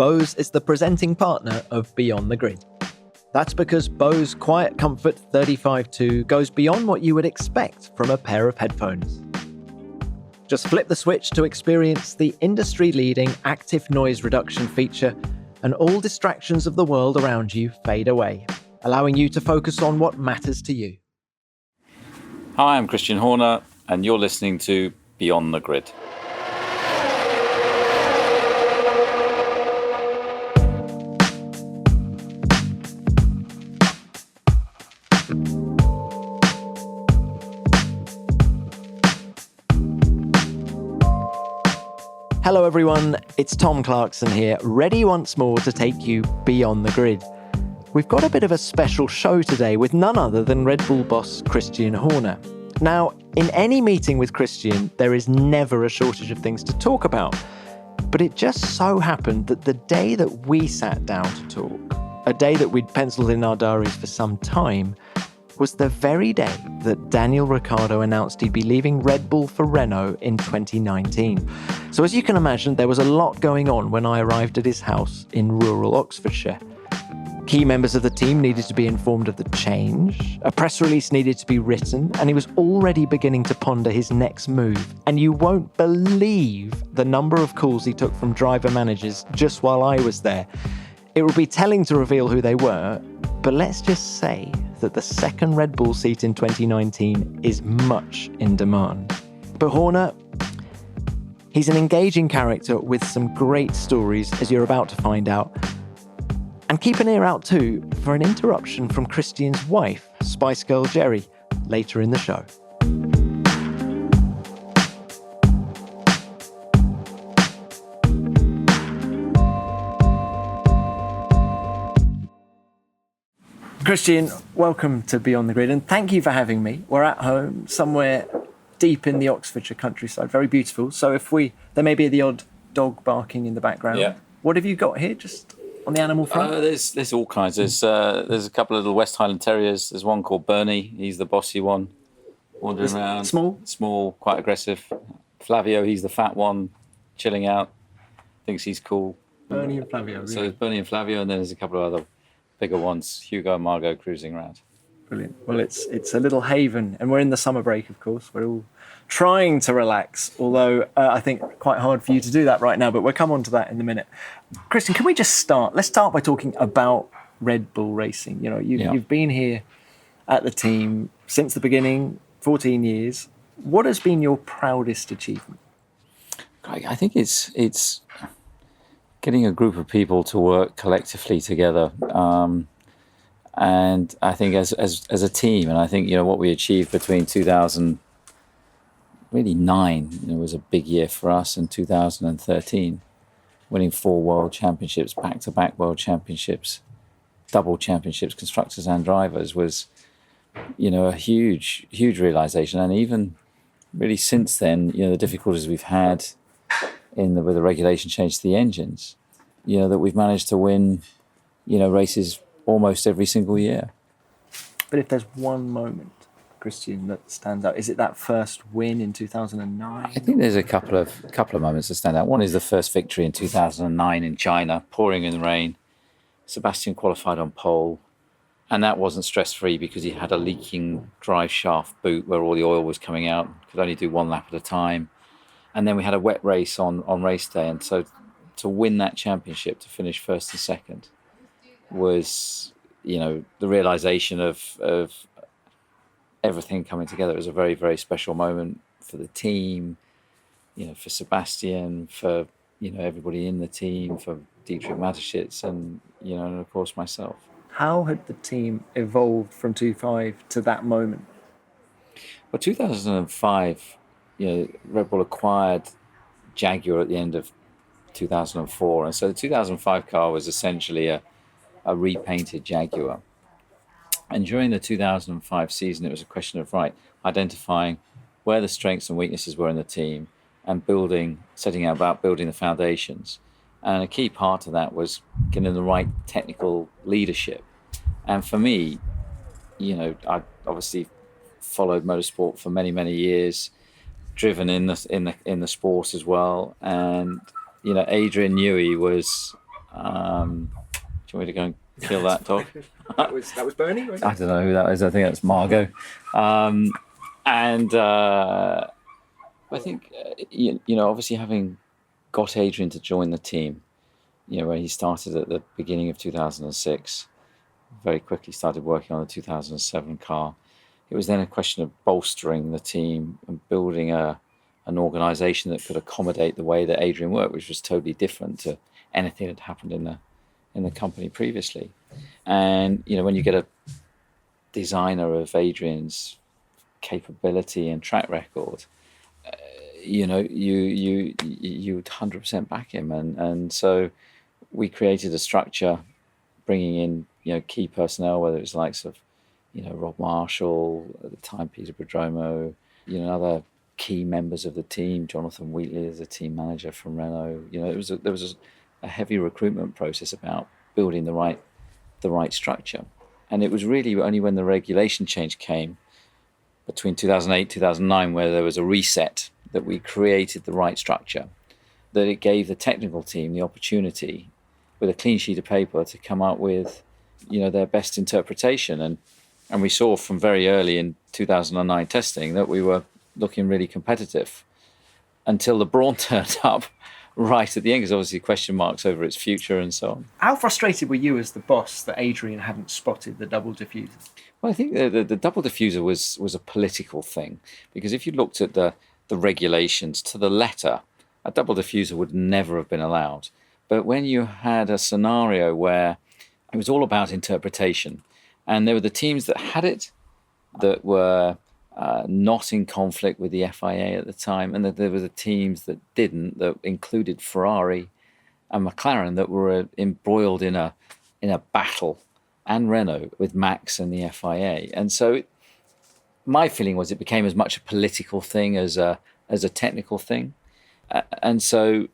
Bose is the presenting partner of Beyond the Grid. That's because Bose Quiet Comfort 35.2 goes beyond what you would expect from a pair of headphones. Just flip the switch to experience the industry-leading active noise reduction feature, and all distractions of the world around you fade away, allowing you to focus on what matters to you. Hi, I'm Christian Horner, and you're listening to Beyond the Grid. Hello everyone, it's Tom Clarkson here, ready once more to take you beyond the grid. We've got a bit of a special show today with none other than Red Bull boss Christian Horner. Now, in any meeting with Christian, there is never a shortage of things to talk about. But it just so happened that the day that we sat down to talk, a day that we'd penciled in our diaries for some time, was the very day that Daniel Ricciardo announced he'd be leaving Red Bull for Renault in 2019. So as you can imagine, there was a lot going on when I arrived at his house in rural Oxfordshire. Key members of the team needed to be informed of the change, a press release needed to be written, and he was already beginning to ponder his next move. And you won't believe the number of calls he took from driver managers just while I was there. It would be telling to reveal who they were, but let's just say that the second Red Bull seat in 2019 is much in demand. But Horner, he's an engaging character with some great stories, as you're about to find out. And keep an ear out too for an interruption from Christian's wife, Spice Girl Geri, later in the show. Christian, welcome to Beyond the Grid, and thank you for having me. We're at home, somewhere deep in the Oxfordshire countryside, very beautiful. So there may be the odd dog barking in the background. Yeah. What have you got here, just on the animal front? There's all kinds. There's a couple of little West Highland Terriers. There's one called Bernie. He's the bossy one, wandering around. Small, quite aggressive. Flavio, he's the fat one, chilling out. Thinks he's cool. Bernie and Flavio. Really? So there's Bernie and Flavio, and then there's a couple of other bigger ones, Hugo and Margot, cruising around. Brilliant. Well, it's a little haven, and we're in the summer break, of course. We're all trying to relax, although I think quite hard for you to do that right now, but we'll come on to that in a minute. Christian, can we just start? Let's start by talking about Red Bull Racing. You know, you've been here at the team since the beginning, 14 years. What has been your proudest achievement? I think it's getting a group of people to work collectively together, and I think as a team, and I think what we achieved between 2009 was a big year for us, and 2013, winning 4 world championships, back-to-back world championships, double championships, constructors and drivers, was a huge realization. And even really since then, the difficulties we've had with the regulation change to the engines, that we've managed to win, races almost every single year. But if there's one moment, Christian, that stands out, is it that first win in 2009? I think there's a couple of moments that stand out. One is the first victory in 2009 in China, pouring in the rain. Sebastian qualified on pole, and that wasn't stress-free because he had a leaking drive shaft boot where all the oil was coming out, could only do 1 lap at a time. And then we had a wet race on race day. And so to win that championship, to finish first and second, was, the realization of everything coming together. It was a very, very special moment for the team, for Sebastian, for, everybody in the team, for Dietrich Mateschitz, and, and of course myself. How had the team evolved from 2005 to that moment? Well, 2005... Red Bull acquired Jaguar at the end of 2004. And so the 2005 car was essentially a repainted Jaguar. And during the 2005 season, it was a question of, identifying where the strengths and weaknesses were in the team and setting out about building the foundations. And a key part of that was getting the right technical leadership. And for me, I obviously followed motorsport for many, many years, driven in the sport as well, and Adrian Newey was you want me to go and kill that dog? that was Bernie, right? I don't know who that is. I think that's Margot. I think, obviously having got Adrian to join the team, where he started at the beginning of 2006, very quickly started working on the 2007 car. It was then a question of bolstering the team and building an organisation that could accommodate the way that Adrian worked, which was totally different to anything that had happened in the company previously. And when you get a designer of Adrian's capability and track record, you 100% back him, and so we created a structure, bringing in key personnel, whether it's likes of Rob Marshall at the time, Peter Prodromo, other key members of the team, Jonathan Wheatley as a team manager from Renault. There was a heavy recruitment process about building the right structure, and it was really only when the regulation change came between 2008 2009, where there was a reset, that we created the right structure, that it gave the technical team the opportunity, with a clean sheet of paper, to come up with their best interpretation. And we saw from very early in 2009 testing that we were looking really competitive, until the Brawn turned up right at the end, because obviously question marks over its future and so on. How frustrated were you as the boss that Adrian hadn't spotted the double diffuser? Well, I think the double diffuser was a political thing, because if you looked at the regulations to the letter, a double diffuser would never have been allowed. But when you had a scenario where it was all about interpretation, and there were the teams that had it, that were not in conflict with the FIA at the time, and that there were the teams that didn't, that included Ferrari and McLaren, that were embroiled in a battle, and Renault with Max and the FIA. And so my feeling was it became as much a political thing as a technical thing. And so,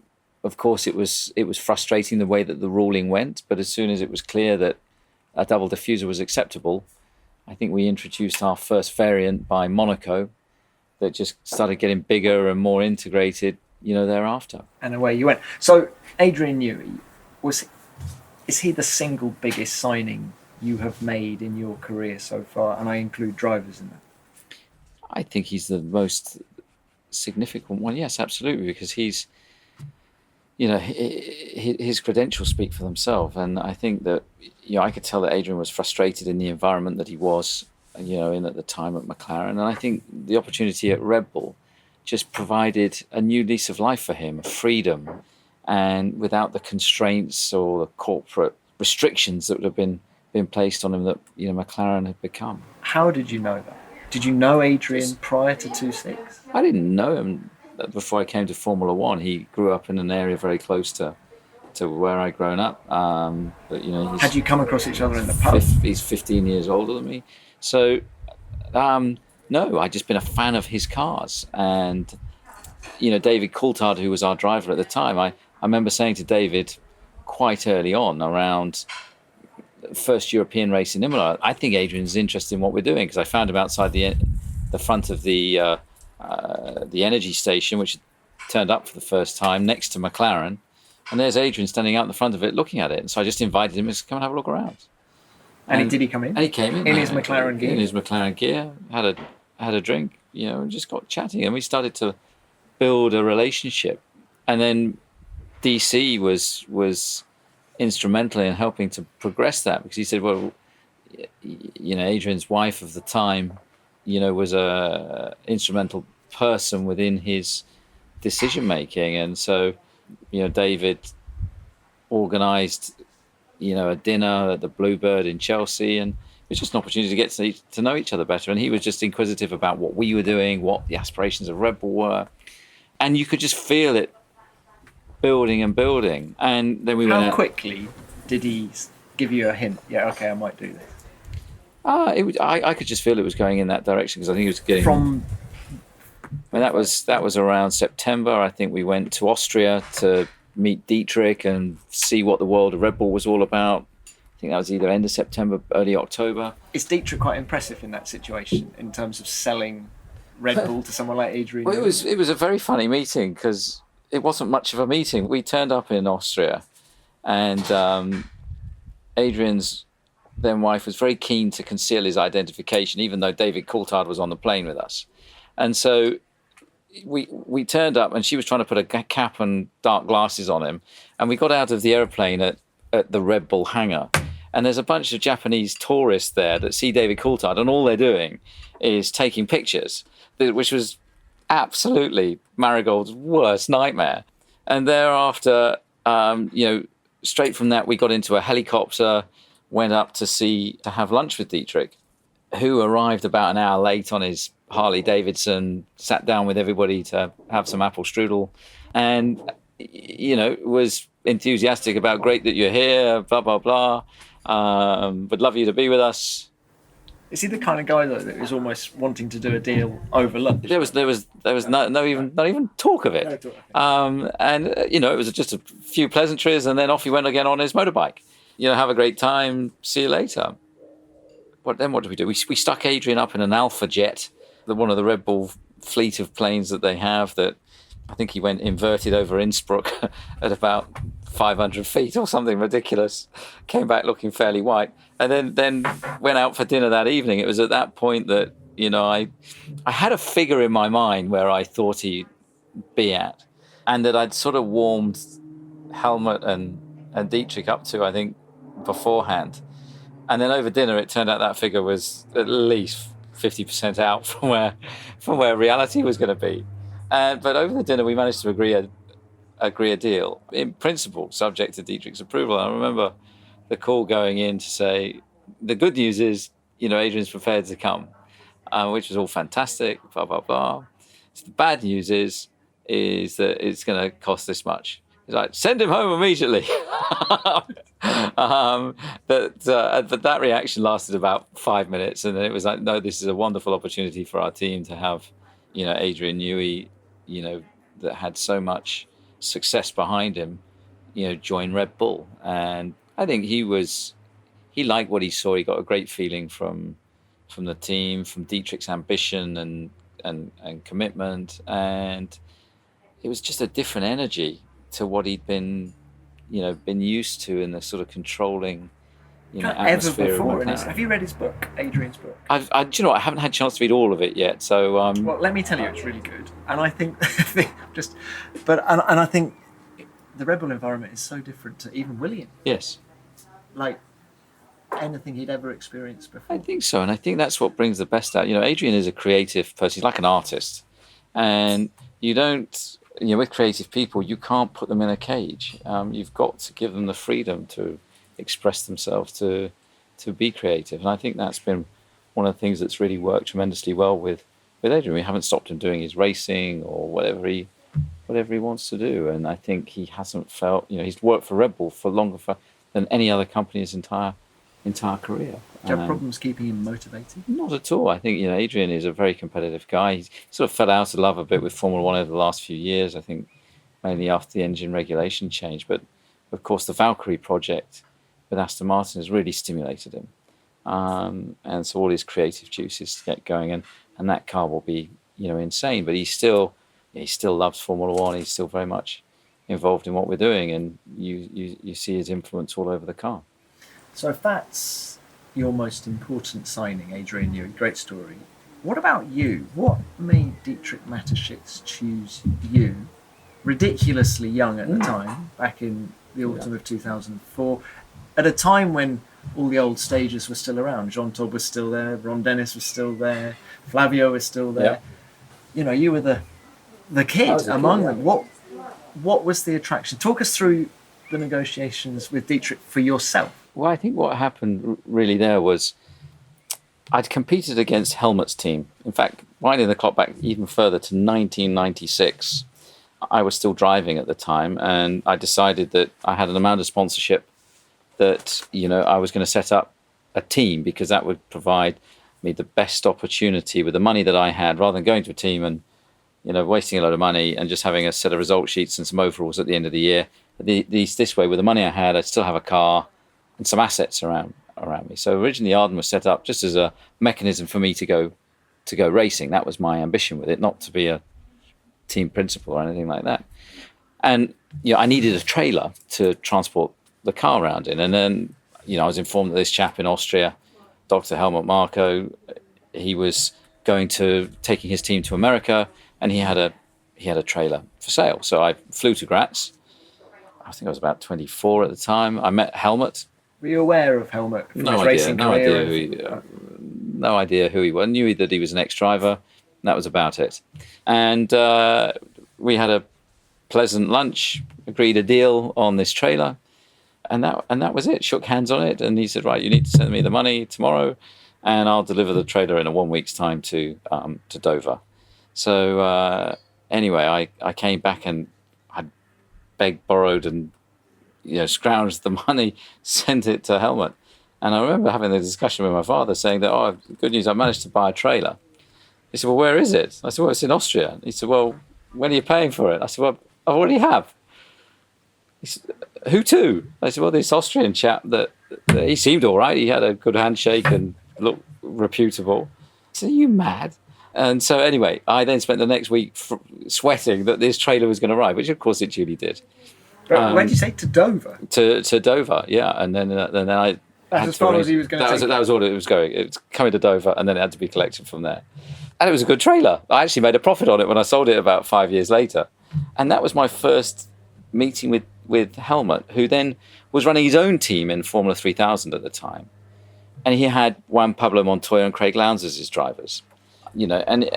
of course, it was frustrating the way that the ruling went. But as soon as it was clear that a double diffuser was acceptable, I think we introduced our first variant by Monaco, that just started getting bigger and more integrated, thereafter. And away you went. So Adrian Newey, is he the single biggest signing you have made in your career so far? And I include drivers in that. I think he's the most significant one. Yes, absolutely, because he's, his credentials speak for themselves. And I think that, I could tell that Adrian was frustrated in the environment that he was, in at the time at McLaren. And I think the opportunity at Red Bull just provided a new lease of life for him, freedom, and without the constraints or the corporate restrictions that would have been placed on him that, McLaren had become. How did you know that? Did you know Adrian prior to 2.6? I didn't know him before I came to Formula One. He grew up in an area very close to where I'd grown up. But had you come across each other in the pub? He's 15 years older than me. So, no, I'd just been a fan of his cars. And, David Coulthard, who was our driver at the time, I remember saying to David quite early on, around first European race in Imola, I think Adrian's interested in what we're doing, because I found him outside the front of the energy station, which turned up for the first time next to McLaren, and there's Adrian standing out in the front of it looking at it. And so I just invited him to come and have a look around. And did he come in? And he came in his McLaren gear. In his McLaren gear, had a drink, and just got chatting, and we started to build a relationship. And then DC was instrumental in helping to progress that, because he said, well, Adrian's wife of the time, was a instrumental person within his decision making. And so, David organised, a dinner at the Bluebird in Chelsea, and it was just an opportunity to get to know each other better. And he was just inquisitive about what we were doing, what the aspirations of Red Bull were, and you could just feel it building and building. And then we went How quickly did he give you a hint? Yeah, okay, I might do this. I could just feel it was going in that direction, because I think it was getting from. And that was around September. I think we went to Austria to meet Dietrich and see what the world of Red Bull was all about. I think that was either end of September, early October. Is Dietrich quite impressive in that situation in terms of selling Red Bull to someone like Adrian? Well, it was a very funny meeting, because it wasn't much of a meeting. We turned up in Austria, And Adrian's then wife was very keen to conceal his identification, even though David Coulthard was on the plane with us. And so we turned up, and she was trying to put a cap and dark glasses on him. And we got out of the airplane at the Red Bull hangar. And there's a bunch of Japanese tourists there that see David Coulthard, and all they're doing is taking pictures, which was absolutely Marigold's worst nightmare. And thereafter, straight from that, we got into a helicopter, went up to have lunch with Dietrich, who arrived about an hour late on his Harley Davidson, sat down with everybody to have some apple strudel, and, was enthusiastic about, great that you're here, blah, blah, blah. Would love you to be with us. Is he the kind of guy though that is almost wanting to do a deal over lunch? There was not even talk of it. It was just a few pleasantries, and then off he went again on his motorbike. Have a great time. See you later. What did we do? We stuck Adrian up in an Alpha Jet, one of the Red Bull fleet of planes that they have. That I think he went inverted over Innsbruck at about 500 feet or something ridiculous. Came back looking fairly white, and then went out for dinner that evening. It was at that point that I had a figure in my mind where I thought he'd be at, and that I'd sort of warmed Helmut and Dietrich up to, I think, beforehand. And then over dinner, it turned out that figure was at least 50% out from where reality was going to be. But over the dinner, we managed to agree a deal, in principle, subject to Dietrich's approval. And I remember the call going in to say, the good news is, Adrian's prepared to come, which was all fantastic, blah, blah, blah. So the bad news is that it's going to cost this much. He's like, send him home immediately. But that reaction lasted about 5 minutes. And then it was like, no, this is a wonderful opportunity for our team to have, Adrian Newey, that had so much success behind him, join Red Bull. And I think he liked what he saw. He got a great feeling from the team, from Dietrich's ambition and commitment. And it was just a different energy to what he'd been used to in the sort of controlling, atmosphere. Ever before. Have you read his book, Adrian's book? I haven't had a chance to read all of it yet. So, well, let me tell you, it's really good. And I think, I think the Red Bull environment is so different to even William. Yes. Like anything he'd ever experienced before. I think so, and I think that's what brings the best out. Adrian is a creative person. He's like an artist, and you don't. With creative people, you can't put them in a cage. You've got to give them the freedom to express themselves, to be creative. And I think that's been one of the things that's really worked tremendously well with Adrian. We haven't stopped him doing his racing or whatever he wants to do. And I think he hasn't felt, he's worked for Red Bull for longer than any other company's entire career. Do you have problems keeping him motivated? Not at all. I think, Adrian is a very competitive guy. He sort of fell out of love a bit with Formula One over the last few years, I think mainly after the engine regulation change. But, of course, the Valkyrie project with Aston Martin has really stimulated him. And so all his creative juices get going. And that car will be, insane. But he still loves Formula One. He's still very much involved in what we're doing. And you see his influence all over the car. So if that's your most important signing, Adrian Newey, great story. What about you? What made Dietrich Mateschitz choose you? Ridiculously young at the time, back in the autumn of 2004, at a time when all the old stages were still around. Jean Todt was still there, Ron Dennis was still there, Flavio was still there. Yeah. You were the kid among them. What was the attraction? Talk us through the negotiations with Dietrich for yourself. Well, I think what happened really there was I'd competed against Helmut's team. In fact, winding the clock back even further to 1996, I was still driving at the time, and I decided that I had an amount of sponsorship that, I was going to set up a team because that would provide me the best opportunity with the money that I had, rather than going to a team and, wasting a lot of money and just having a set of result sheets and some overalls at the end of the year. This way, with the money I had, I'd still have a car and some assets around me. So originally Arden was set up just as a mechanism for me to go racing. That was my ambition with it, not to be a team principal or anything like that. And I needed a trailer to transport the car round in. And then, I was informed that this chap in Austria, Dr. Helmut Marko, he was taking his team to America, and he had a trailer for sale. So I flew to Graz. I think I was about 24 at the time. I met Helmut. Were you aware of Helmut? No idea who he was. I knew that he was an ex-driver, and that was about it. And we had a pleasant lunch, agreed a deal on this trailer, and that was it. Shook hands on it, and he said, "Right, you need to send me the money tomorrow, and I'll deliver the trailer in 1 week's time to Dover." So anyway, I came back and I begged, borrowed, and scrounged the money, sent it to Helmut. And I remember having the discussion with my father, saying that, "Oh, good news, I managed to buy a trailer." He said, "Well, where is it?" I said, "Well, it's in Austria." He said, "Well, when are you paying for it?" I said, "Well, I already have." He said, "Who to?" I said, "Well, this Austrian chap that he seemed all right. He had a good handshake and looked reputable." I said, "Are you mad?" And so anyway, I then spent the next week sweating that this trailer was going to arrive, which of course it duly did. But when did you say to Dover? To Dover, yeah. And then I... That's as far as he was going to That was all it was going. It was coming to Dover, and then it had to be collected from there. And it was a good trailer. I actually made a profit on it when I sold it about 5 years later. And that was my first meeting with Helmut, who then was running his own team in Formula 3000 at the time. And he had Juan Pablo Montoya and Craig Lowndes as his drivers. And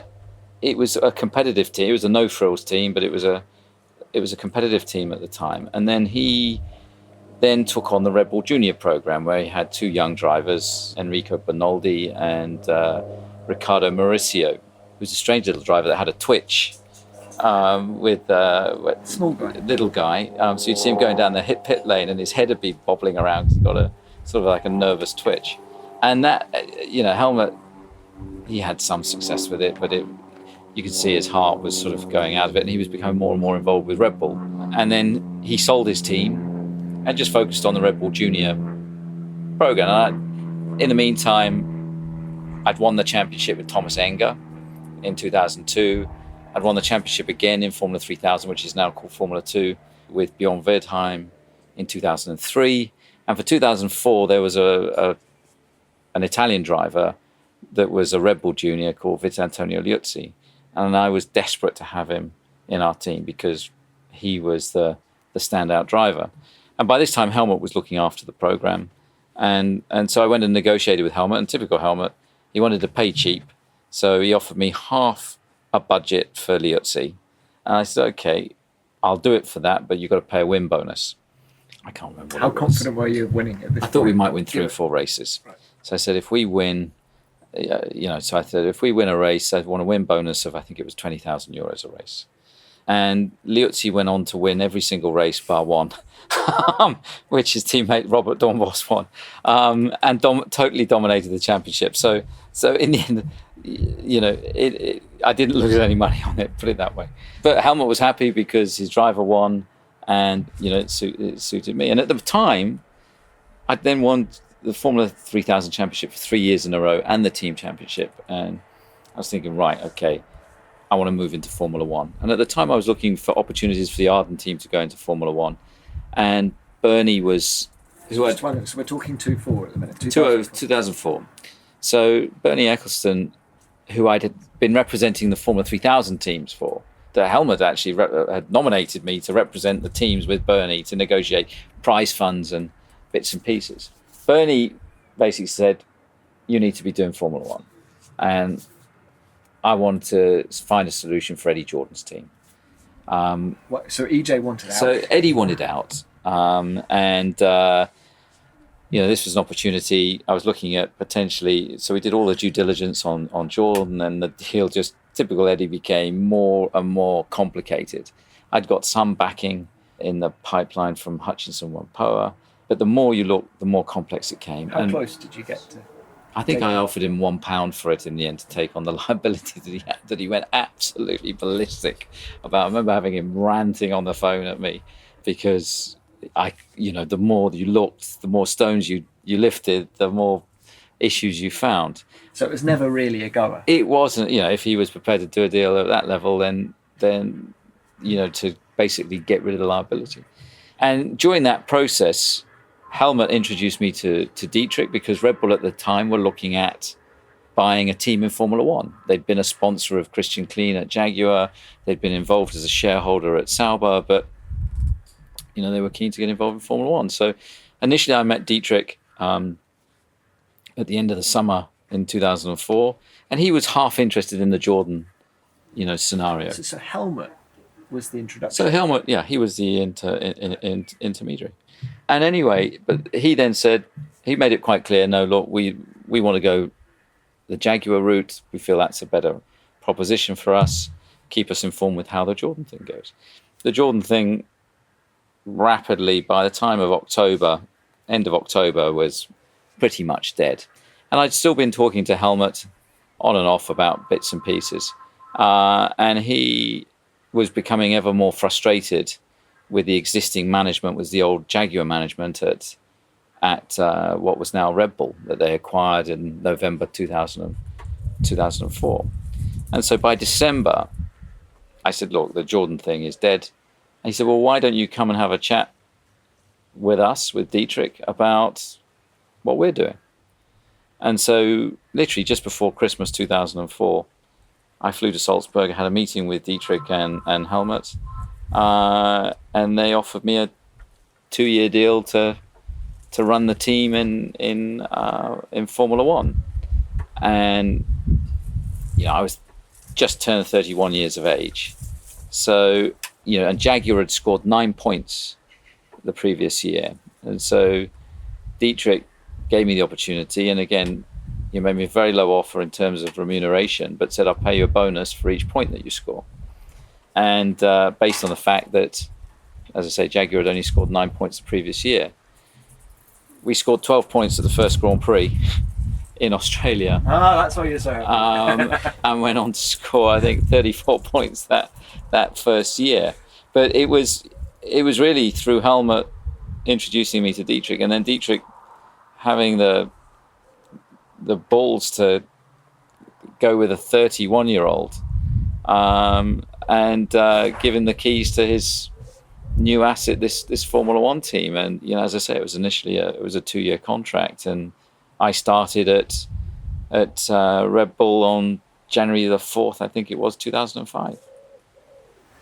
it was a competitive team. It was a no-frills team, but it was a competitive team at the time. And then he took on the Red Bull Junior program, where he had two young drivers, Enrico Bernoldi and Ricciardo Mauricio, who's a strange little driver that had a twitch with small guy, little guy. So you'd see him going down the pit lane, and his head would be bobbling around. He's got a sort of like a nervous twitch, and that Helmut, he had some success with it, but you could see his heart was sort of going out of it, and he was becoming more and more involved with Red Bull. And then he sold his team and just focused on the Red Bull Junior program. And in the meantime, I'd won the championship with Thomas Enger in 2002. I'd won the championship again in Formula 3000, which is now called Formula 2, with Bjorn Verdheim in 2003. And for 2004, there was an Italian driver that was a Red Bull Junior called Vittorio Liuzzi. And I was desperate to have him in our team because he was the standout driver. And by this time, Helmut was looking after the program. And so I went and negotiated with Helmut, and typical Helmut, he wanted to pay cheap. So he offered me half a budget for Liuzzi. And I said, "Okay, I'll do it for that, but you've got to pay a win bonus." I can't remember what How confident were you of winning at this I thought we might win 3 or 4 races. Right. So I said, if we win, if we win a race, I'd want a win bonus of, I think it was €20,000 a race. And Liuzzi went on to win every single race bar one, which his teammate Robert Dornbos won, and totally dominated the championship. So in the end, I didn't lose any money on it, put it that way. But Helmut was happy because his driver won, and it suited me. And at the time, I then won the Formula 3000 championship for 3 years in a row and the team championship. And I was thinking, right, okay, I want to move into Formula 1. And at the time, I was looking for opportunities for the Arden team to go into Formula 1. And Bernie was... So we're talking 2004 at the minute. 2004. So Bernie Eccleston, who had been representing the Formula 3000 teams for, the Helmut actually had nominated me to represent the teams with Bernie to negotiate prize funds and bits and pieces. Bernie basically said, "You need to be doing Formula 1. And I wanted to find a solution for Eddie Jordan's team. So EJ wanted out? So Eddie wanted out. This was an opportunity. I was looking at potentially, so we did all the due diligence on Jordan, and the deal, just typical Eddie, became more and more complicated. I'd got some backing in the pipeline from Hutchinson Whampoa, but the more you look, the more complex it came. How close did you get to? I think I offered him £1 for it in the end to take on the liability that he had, that he went absolutely ballistic about. I remember having him ranting on the phone at me because the more you looked, the more stones you lifted, the more issues you found. So it was never really a goer. It wasn't. If he was prepared to do a deal at that level, then to basically get rid of the liability. And during that process, Helmut introduced me to Dietrich because Red Bull at the time were looking at buying a team in Formula One. They'd been a sponsor of Christian Klein at Jaguar. They'd been involved as a shareholder at Sauber, but they were keen to get involved in Formula One. So initially I met Dietrich at the end of the summer in 2004, and he was half interested in the Jordan, scenario. So Helmut was the introduction. So Helmut, he was the intermediary. And anyway, but he then said, he made it quite clear, no, look, we want to go the Jaguar route. We feel that's a better proposition for us. Keep us informed with how the Jordan thing goes. The Jordan thing rapidly, by the time of end of October, was pretty much dead. And I'd still been talking to Helmut on and off about bits and pieces. And he was becoming ever more frustrated with the existing management, was the old Jaguar management at what was now Red Bull, that they acquired in November 2004. And so by December, I said, look, the Jordan thing is dead. And he said, well, why don't you come and have a chat with us, with Dietrich, about what we're doing? And so literally just before Christmas 2004, I flew to Salzburg, had a meeting with Dietrich and Helmut, and they offered me a 2-year deal to run the team in Formula One. And I was just turned 31 years of age. So, and Jaguar had scored 9 points the previous year. And so Dietrich gave me the opportunity. And again, he made me a very low offer in terms of remuneration, but said, I'll pay you a bonus for each point that you score. And based on the fact that, as I say, Jaguar had only scored 9 points the previous year, we scored 12 points at the first Grand Prix in Australia. Ah, that's why you're so happy. And went on to score, I think, 34 points that first year. But it was really through Helmut introducing me to Dietrich, and then Dietrich having the balls to go with a 31-year-old and give him the keys to his new asset, this Formula One team. And as I say, it was initially a 2-year contract, and I started at Red Bull on January the 4th, I think it was, 2005.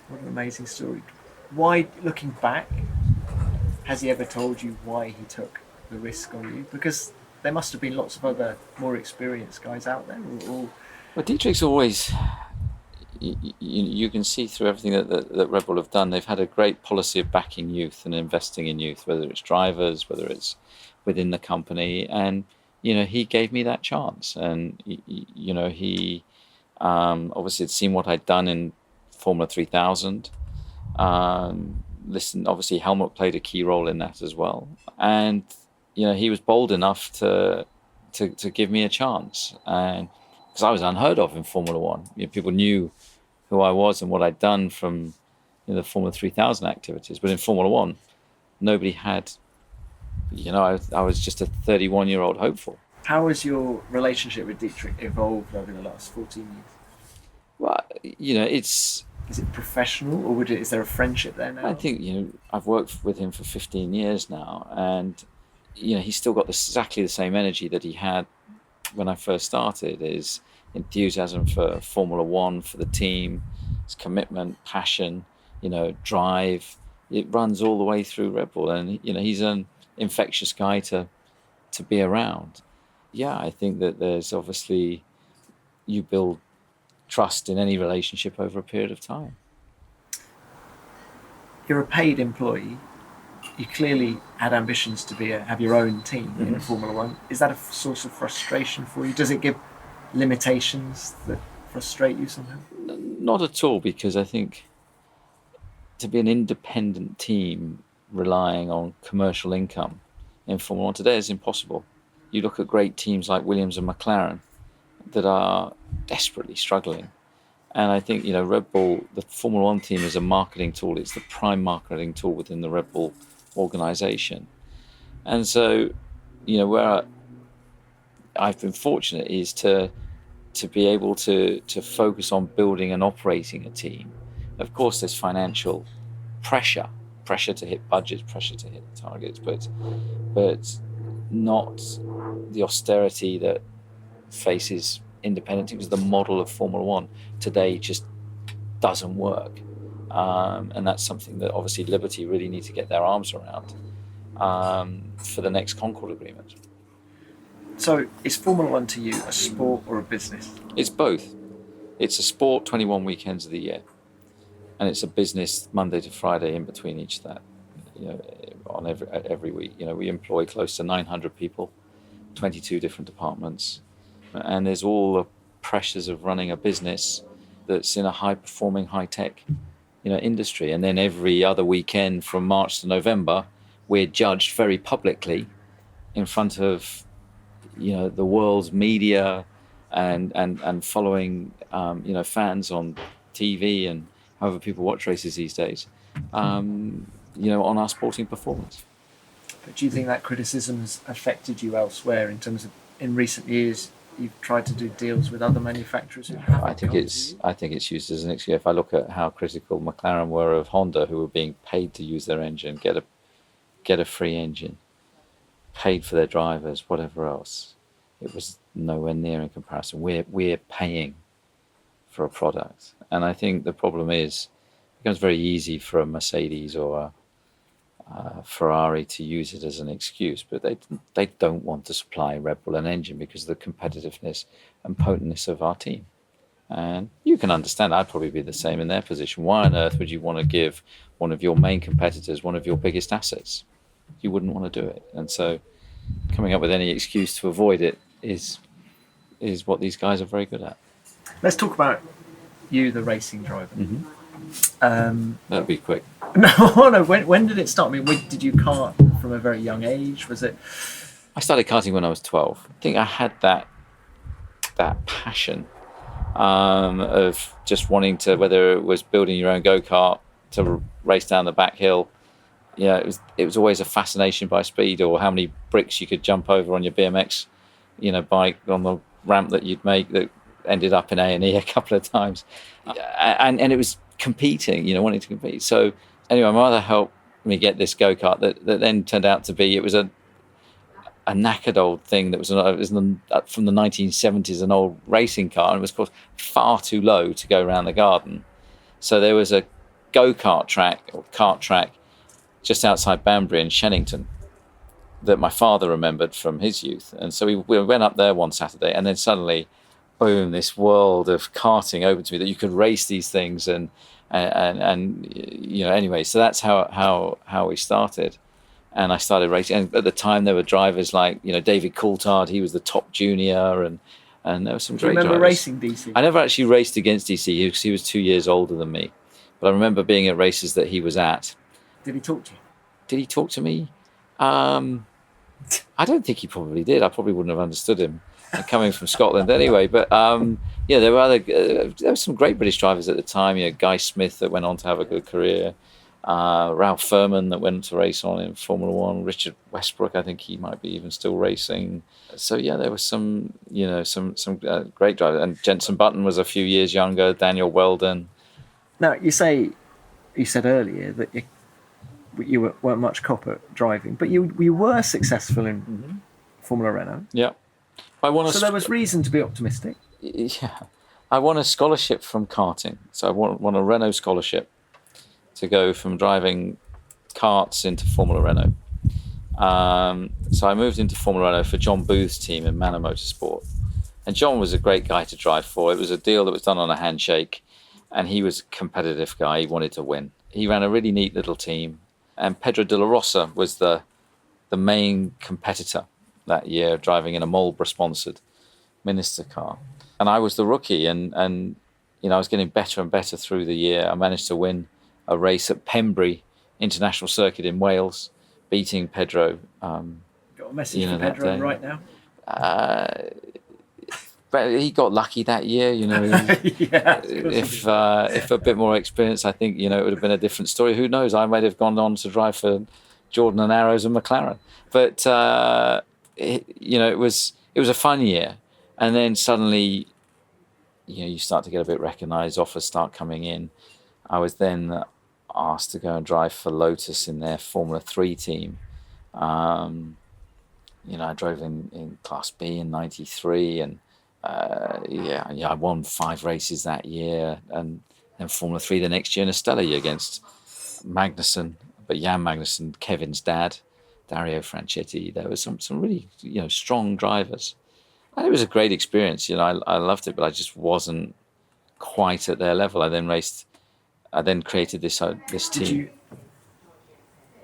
What an amazing story. Why, looking back, has he ever told you why he took the risk on you? Because there must have been lots of other more experienced guys out there. Well, Dietrich's always, you can see through everything that Red Bull have done, they've had a great policy of backing youth and investing in youth, whether it's drivers, whether it's within the company. And, he gave me that chance. And, he obviously had seen what I'd done in Formula 3000. Obviously Helmut played a key role in that as well. And, he was bold enough to give me a chance. And because I was unheard of in Formula One. People knew who I was and what I'd done from the Formula 3000 activities. But in Formula One, nobody had, I was just a 31-year-old hopeful. How has your relationship with Dietrich evolved over the last 14 years? Well, Is it professional, or is there a friendship there now? I think, I've worked with him for 15 years now, and, he's still got exactly the same energy that he had when I first started. His enthusiasm for Formula One, for the team, his commitment, passion, drive. It runs all the way through Red Bull, and he's an infectious guy to be around. Yeah, I think that there's obviously, you build trust in any relationship over a period of time. You're a paid employee. You clearly had ambitions to have your own team in Formula One. Is that a source of frustration for you? Does it give limitations that frustrate you somehow? Not at all, because I think to be an independent team relying on commercial income in Formula One today is impossible. You look at great teams like Williams and McLaren that are desperately struggling. And I think, Red Bull, the Formula One team is a marketing tool. It's the prime marketing tool within the Red Bull organization. And so, where I've been fortunate is to be able to focus on building and operating a team. Of course, there's financial pressure pressure to hit budgets, pressure to hit targets, but not the austerity that faces independent teams. The model of Formula One today just doesn't work. And that's something that obviously Liberty really need to get their arms around for the next Concord Agreement. So is Formula One to you a sport or a business? It's both. It's a sport 21 weekends of the year, and it's a business Monday to Friday in between each of that. On every week. We employ close to 900 people, 22 different departments, and there's all the pressures of running a business that's in a high-performing, high-tech, industry. And then every other weekend from March to November, we're judged very publicly in front of, the world's media and following, fans on TV and however people watch races these days, on our sporting performance. But do you think that criticism has affected you elsewhere in terms of, in recent years, you've tried to do deals with other manufacturers who haven't? I think it's used as an excuse. If I look at how critical McLaren were of Honda, who were being paid to use their engine, get a free engine, paid for their drivers, whatever else, it was nowhere near in comparison. We're paying for a product, and I think the problem is it becomes very easy for a Mercedes or a Ferrari to use it as an excuse, but they don't want to supply Red Bull an engine because of the competitiveness and potentness of our team. And you can understand, I'd probably be the same in their position. Why on earth would you want to give one of your main competitors one of your biggest assets? You wouldn't want to do it. And so coming up with any excuse to avoid it is what these guys are very good at. Let's talk about you, the racing driver. Mm-hmm. That'd be quick. No. When did it start? I mean, did you kart from a very young age? Was it? I started karting when I was 12. I think I had that passion of just wanting to, whether it was building your own go-kart to race down the back hill. It was always a fascination by speed, or how many bricks you could jump over on your BMX, bike on the ramp that you'd make that ended up in A&E a couple of times, and it was competing, wanting to compete. So anyway, my mother helped me get this go-kart that then turned out to be, it was a knackered old thing that was from the 1970s, an old racing car, and it was, of course, far too low to go around the garden. So there was a go-kart track or kart track just outside Banbury in Shennington that my father remembered from his youth. And so we went up there one Saturday, and then suddenly, boom, this world of karting opened to me, that you could race these things and anyway, so that's how we started. And I started racing. And at the time there were drivers like, David Coulthard, he was the top junior, and there were some great drivers. Do you remember racing DC? I never actually raced against DC because he was 2 years older than me. But I remember being at races that he was at. Did he talk to you? Did he talk to me? I don't think he probably did. I probably wouldn't have understood him coming from Scotland anyway. But there were some great British drivers at the time. Guy Smith that went on to have a good career. Ralph Furman that went to race on in Formula One. Richard Westbrook, I think he might be even still racing. So there was some great drivers. And Jenson Button was a few years younger. Daniel Weldon. Now you said earlier that you weren't much cop at driving, but you were successful in Formula Renault. Yeah. So there was reason to be optimistic. Yeah. I won a scholarship from karting. So I won a Renault scholarship to go from driving karts into Formula Renault. So I moved into Formula Renault for John Booth's team in Manor Motorsport. And John was a great guy to drive for. It was a deal that was done on a handshake, and he was a competitive guy. He wanted to win. He ran a really neat little team. And Pedro de la Rosa was the main competitor that year, driving in a Marlboro-sponsored Minister car. And I was the rookie, and I was getting better and better through the year. I managed to win a race at Pembrey International Circuit in Wales, beating Pedro. Got a message for Pedro right now? But he got lucky that year, Yeah, if a bit more experience, I think, it would have been a different story. Who knows? I might have gone on to drive for Jordan and Arrows and McLaren. But it was a fun year, and then suddenly, you start to get a bit recognised. Offers start coming in. I was then asked to go and drive for Lotus in their Formula 3 team. I drove in Class B in '93, and I won 5 races that year, and then Formula 3 the next year in a stellar year against Magnussen, but Jan Magnussen, Kevin's dad, Dario Franchitti. There were some really strong drivers, and it was a great experience. I loved it, but I just wasn't quite at their level. I then created this team.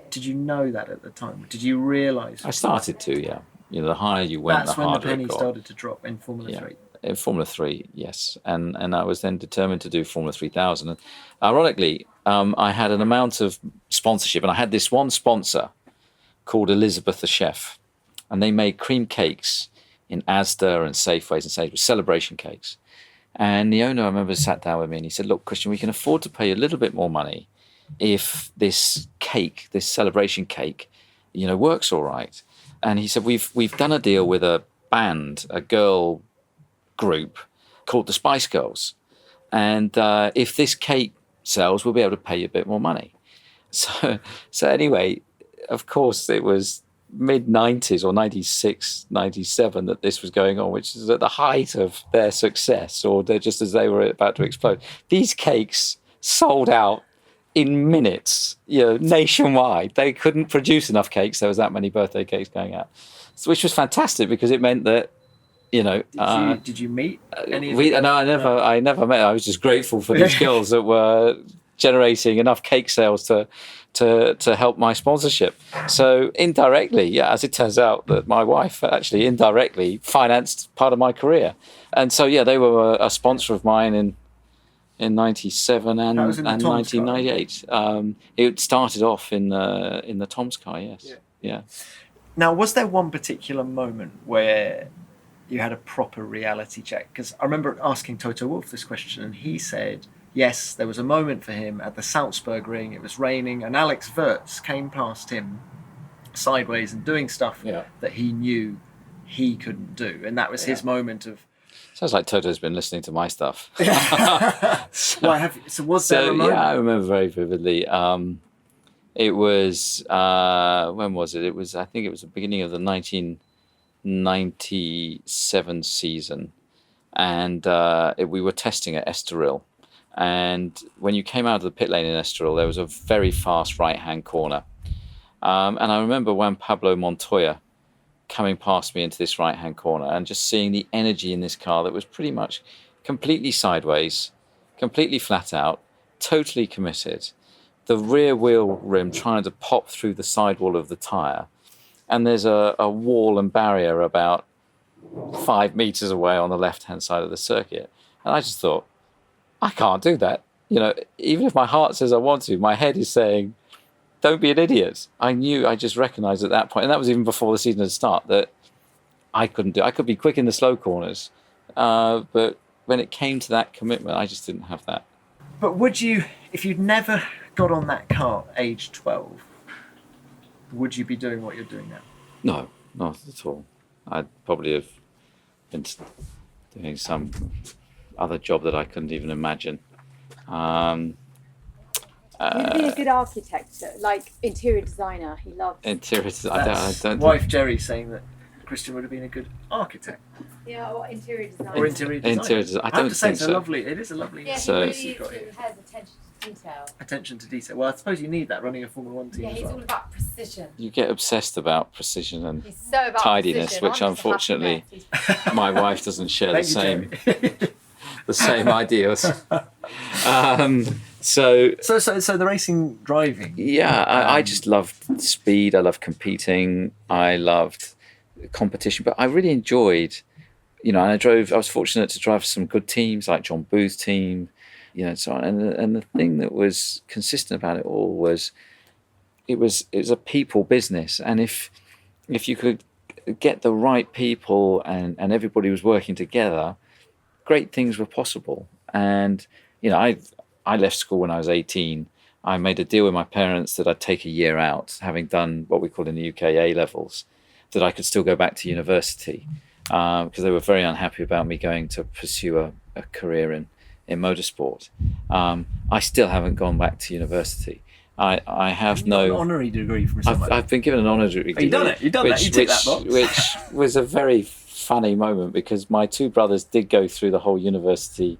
Did you know that at the time? Did you realise? I started to, yeah. The higher you went, the harder it got. That's when the penny started to drop in Formula 3. In Formula 3, yes. And I was then determined to do Formula 3000. And ironically, I had an amount of sponsorship, and I had this one sponsor called Elizabeth the Chef, and they made cream cakes in Asda and Safeways and Sainsbury's, celebration cakes. And the owner, I remember, sat down with me and he said, "Look, Christian, we can afford to pay you a little bit more money if this cake, this celebration cake, works all right." And he said, we've done a deal with a band, a girl group called the Spice Girls. And if this cake sells, we'll be able to pay you a bit more money. So anyway, of course, it was mid-90s or 96, 97 that this was going on, which is at the height of their success, or just as they were about to explode. These cakes sold out in minutes, nationwide. They couldn't produce enough cakes. There was that many birthday cakes going out, which was fantastic because it meant that, Did you meet any of them? No, I never met. I was just grateful for these girls that were generating enough cake sales to help my sponsorship. So indirectly, as it turns out, that my wife actually indirectly financed part of my career. And so, they were a sponsor of mine in 97 and 1998. It started off in the Tom's car, yes. Yeah. Now, was there one particular moment where you had a proper reality check? Because I remember asking Toto Wolff this question, and he said, yes, there was a moment for him at the Salzburg ring. It was raining, and Alex Wurz came past him sideways and doing stuff that he knew he couldn't do. And that was his moment of... Sounds like Toto's been listening to my stuff. So was there a moment? Yeah, I remember very vividly. It was, when was it? I think it was the beginning of the 1997 season. And we were testing at Estoril. And when you came out of the pit lane in Estoril, there was a very fast right-hand corner. And I remember Juan Pablo Montoya coming past me into this right-hand corner and just seeing the energy in this car that was pretty much completely sideways, completely flat out, totally committed. The rear wheel rim trying to pop through the sidewall of the tyre. And there's a wall and barrier about 5 meters away on the left-hand side of the circuit. And I just thought, I can't do that. Even if my heart says I want to, my head is saying, don't be an idiot. I just recognized at that point, and that was even before the season had started, that I couldn't do it. I could be quick in the slow corners, but when it came to that commitment, I just didn't have that. But would you, if you'd never got on that car aged 12, would you be doing what you're doing now? No, not at all. I'd probably have been doing some other job that I couldn't even imagine. He'd be a good architect, like interior designer. He loves interior design. I don't wife Geri saying that Christian would have been a good architect. Yeah, or interior designer. Or interior designer. I don't think so. It is a lovely. Yeah, so, he really has attention to detail. Attention to detail. Well, I suppose you need that running a Formula 1 team. Yeah, he's all about precision. You get obsessed about precision and he's so about tidiness, precision. which unfortunately my wife doesn't share the same ideals. So the racing driving. Yeah, I just loved speed. I loved competing. I loved competition, but I really enjoyed, I was fortunate to drive some good teams like John Booth's team, so on. And the thing that was consistent about it all was it was a people business. And if you could get the right people and everybody was working together, great things were possible. And, I left school when I was 18. I made a deal with my parents that I'd take a year out, having done what we call in the UK A-levels, that I could still go back to university, because they were very unhappy about me going to pursue a career in motorsport. I still haven't gone back to university. I have no an honorary degree from somewhere. I've been given an honorary degree. You've done it. You've done that. You ticked that box. Which was a very funny moment because my two brothers did go through the whole university,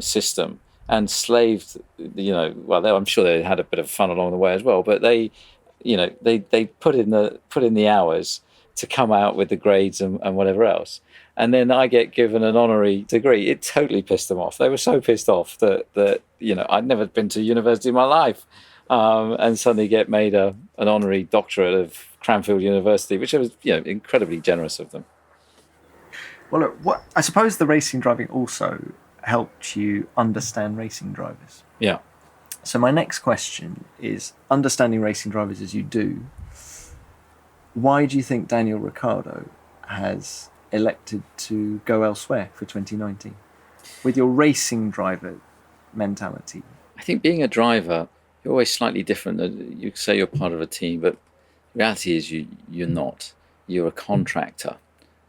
system and slaved. Well, I'm sure they had a bit of fun along the way as well. But they put in the hours to come out with the grades and whatever else. And then I get given an honorary degree. It totally pissed them off. They were so pissed off that I'd never been to university in my life. And suddenly get made an honorary doctorate of Cranfield University, which was incredibly generous of them. Well, look, I suppose the racing driving also helped you understand racing drivers. Yeah. So my next question is, understanding racing drivers as you do, why do you think Daniel Ricciardo has elected to go elsewhere for 2019? With your racing driver mentality. I think being a driver, you're always slightly different. You say you're part of a team, but the reality is you're not. You're a contractor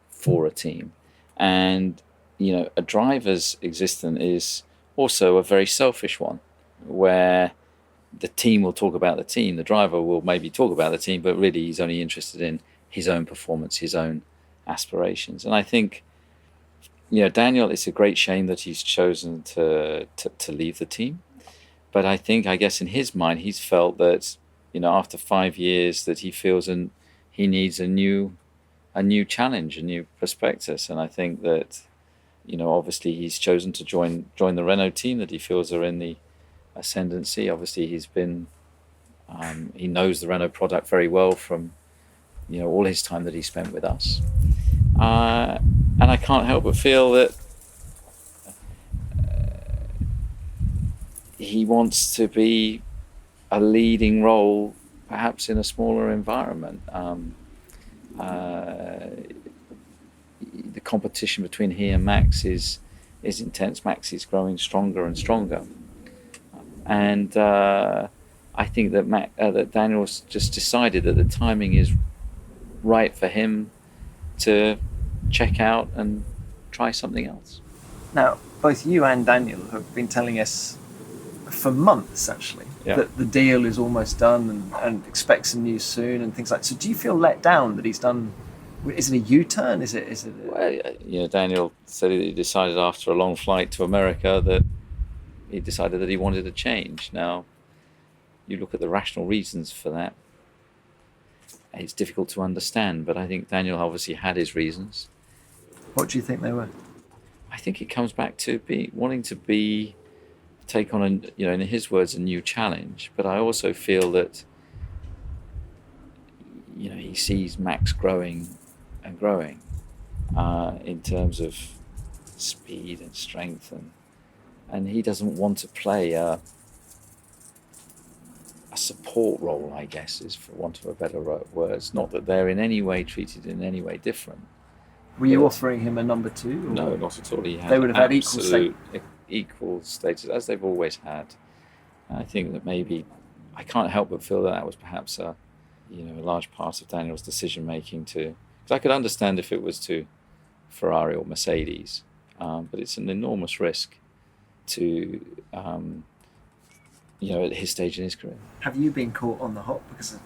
for a team. And, a driver's existence is also a very selfish one, where the team will talk about the team. The driver will maybe talk about the team, but really he's only interested in his own performance, his own aspirations. And I think, Daniel, it's a great shame that he's chosen to leave the team. But I guess in his mind, he's felt that, after 5 years that he feels he needs a new challenge, a new prospectus. And I think that, obviously he's chosen to join the Renault team that he feels are in the ascendancy. Obviously he's been, he knows the Renault product very well from, all his time that he spent with us. And I can't help but feel that he wants to be a leading role, perhaps in a smaller environment. The competition between he and Max is intense. Max is growing stronger and stronger, and I think that that Daniel's just decided that the timing is right for him to check out and try something else. Now, both you and Daniel have been telling us for months, actually, that the deal is almost done and expect some news soon and things like that. So do you feel let down that he's done... Is it a U-turn? Is it? Well, Daniel said he decided after a long flight to America that he decided that he wanted a change. Now, you look at the rational reasons for that, it's difficult to understand, but I think Daniel obviously had his reasons. What do you think they were? I think it comes back to wanting to take on in his words, a new challenge. But I also feel that, he sees Max growing and growing in terms of speed and strength, and he doesn't want to play a support role, I guess, is for want of a better words. Not that they're in any way treated in any way different. Were you offering him a number two? Or? No, not at all. They would have had equal status, as they've always had. And I think that maybe I can't help but feel that was perhaps a large part of Daniel's decision making because I could understand if it was to Ferrari or Mercedes, but it's an enormous risk to at his stage in his career. Have you been caught on the hop because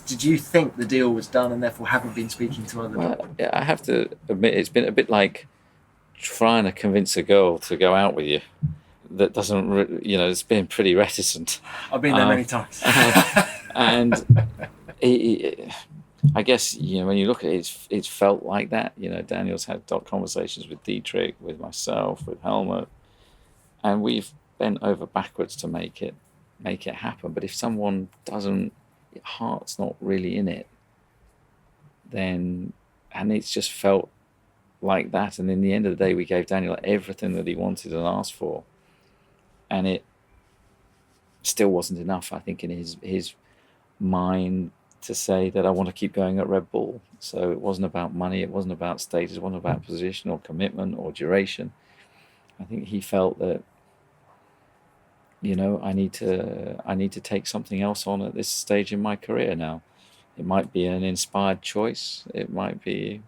did you think the deal was done and therefore haven't been speaking to other people? Yeah, I have to admit it's been a bit like trying to convince a girl to go out with you that doesn't, it's been pretty reticent. I've been there many times. And I guess, when you look at it, it's felt like that. Daniel's had conversations with Dietrich, with myself, with Helmut, and we've bent over backwards to make it happen. But if someone heart's not really in it, then, and it's just felt like that. And in the end of the day, we gave Daniel everything that he wanted and asked for, and it still wasn't enough, I think, in his mind to say that I want to keep going at Red Bull. So it wasn't about money, it wasn't about status, it wasn't about position or commitment or duration. I think he felt that, I need to take something else on at this stage in my career now. It might be an inspired choice. It might be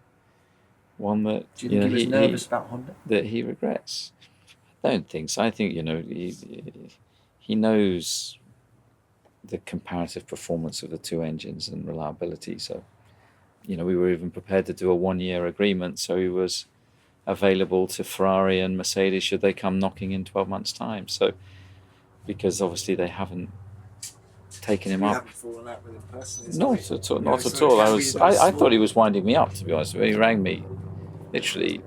one that do you think he was nervous about Honda? That he regrets. don't think so. I think, he knows the comparative performance of the two engines and reliability. So, we were even prepared to do a 1-year agreement. So he was available to Ferrari and Mercedes should they come knocking in 12 months' time. So, because obviously they haven't taken him up. Fallen out with him personally, Not at all. Not at all. I thought he was winding me up, to be honest. He rang me literally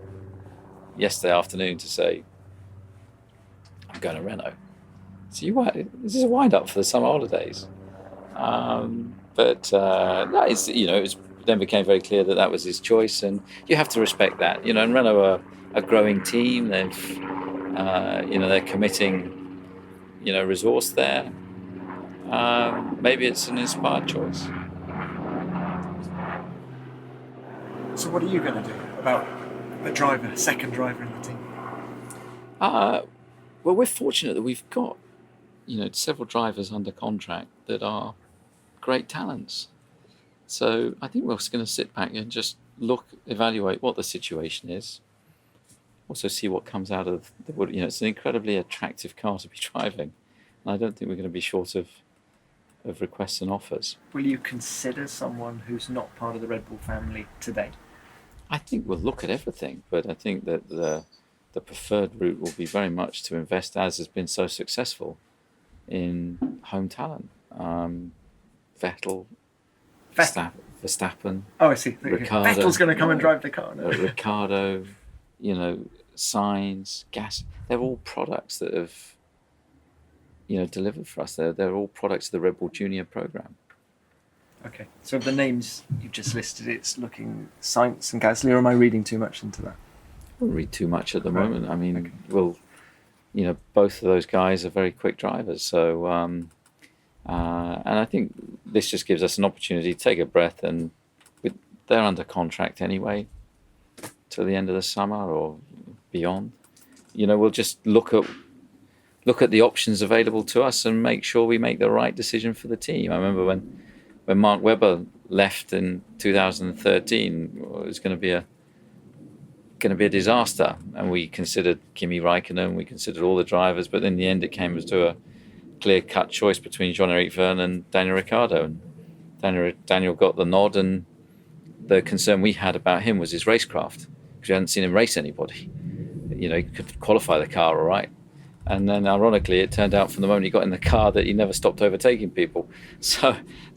yesterday afternoon to say, I'm going to Renault. So this is a wind up for the summer holidays. But it then became very clear that was his choice, and you have to respect that. And Renault are a growing team. They're committing, resource there. Maybe it's an inspired choice. So what are you going to do about the second driver in the team? Well, we're fortunate that we've got, several drivers under contract that are great talents. So I think we're just going to sit back and just evaluate what the situation is. Also see what comes out of it's an incredibly attractive car to be driving. And I don't think we're going to be short of requests and offers. Will you consider someone who's not part of the Red Bull family today? I think we'll look at everything, but I think that the preferred route will be very much to invest, as has been so successful, in home talent. Vettel, Verstappen. Oh, I see. Ricciardo, Vettel's going to come and drive the car. No? Ricciardo, Sainz, Gas. They're all products that have, delivered for us. They're all products of the Red Bull Junior program. Okay. So the names you've just listed, it's looking Sainz and Gasly, or am I reading too much into that? I don't read too much at the moment. I mean, both of those guys are very quick drivers. So, and I think this just gives us an opportunity to take a breath, and they're under contract anyway till the end of the summer or beyond. We'll just look at the options available to us and make sure we make the right decision for the team. I remember when Mark Webber left in 2013, it was going to be a disaster, and we considered Kimi Raikkonen, we considered all the drivers, but in the end it came to a clear-cut choice between Jean-Eric Vergne and Daniel Ricciardo, and Daniel got the nod, and the concern we had about him was his racecraft, because we hadn't seen him race anybody. He could qualify the car all right, and then ironically it turned out from the moment he got in the car that he never stopped overtaking people. So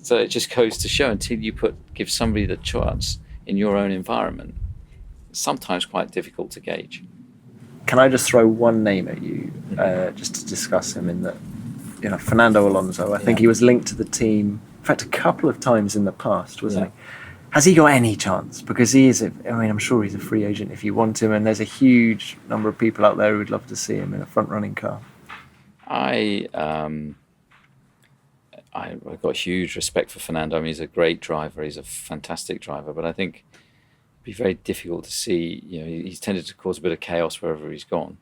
it just goes to show, until you give somebody the chance in your own environment, sometimes quite difficult to gauge. Can I just throw one name at you, just to discuss him? In that, Fernando Alonso. I think he was linked to the team, in fact, a couple of times in the past, wasn't he? Has he got any chance? Because I'm sure he's a free agent if you want him, and there's a huge number of people out there who would love to see him in a front-running car. I've got huge respect for Fernando. I mean, he's a great driver. He's a fantastic driver, but I think it'd be very difficult to see. He's tended to cause a bit of chaos wherever he's gone.